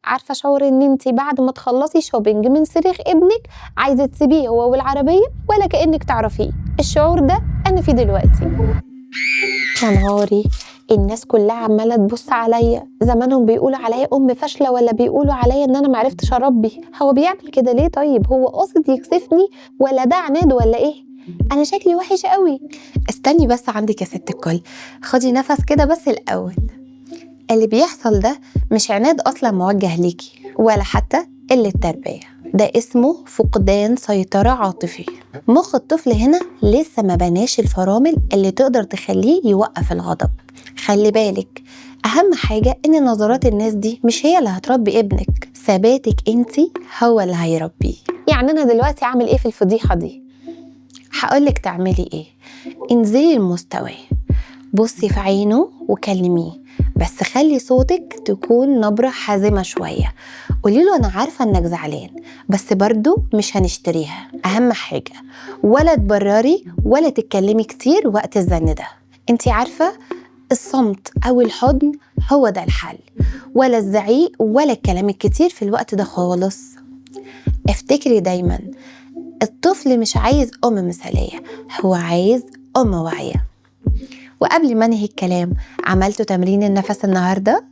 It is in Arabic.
عارفة شعور إن أنتِ بعد ما تخلّصي shopping من صريخ ابنِك عايزة تسيبيه هو والعربية ولا كإنِّك تعرفيه، الشعور ده أنا فيه دلوقتي. يا نهاري! الناس كلّها عمّالة تبُص عليَّ، زمانهم بيقولوا عليَّ أم فاشلة والّا بيقولوا عليَّ إن أنا ما عرفتش أربّي، هو بيعمل كده ليه طيب؟ هو قاصد يكسفني والّا ده عناد والّا إيه؟ أنا شكلي وِحِش أوي. استني بس عندِك يا ست الكل، خدي نفس كده بس الأول. اللي بيحصل ده مش عناد أصلا موجه ليكي ولا حتى قلة تربية، ده اسمه فقدان سيطرة عاطفي. مخ الطفل هنا لسه ما بناش الفرامل اللي تقدر تخليه يوقف الغضب. خلي بالك، أهم حاجة إن نظرات الناس دي مش هي اللي هتربي ابنك، ثباتك انتي هو اللي هيربيه. يعني أنا دلوقتي أعمل إيه في الفضيحة دي؟ هقولك تعملي ايه. انزلي لمستواه، بصي في عينه وكلميه، بس خلي صوتك تكون نبرة حازمة شوية. قوليله أنا عارفة إنك زعلان بس برضو مش هنشتريها. أهم حاجة ولا تبرري ولا تتكلمي كتير وقت الزن ده. انتي عارفة الصمت أو الحضن هو ده الحل، ولا الزعيق ولا الكلام الكتير في الوقت ده خالص. افتكري دايما، الطفل مش عايز أم مثالية، هو عايز أم واعية. وقبل ما انهي الكلام، عملتوا تمرين النفس النهاردة؟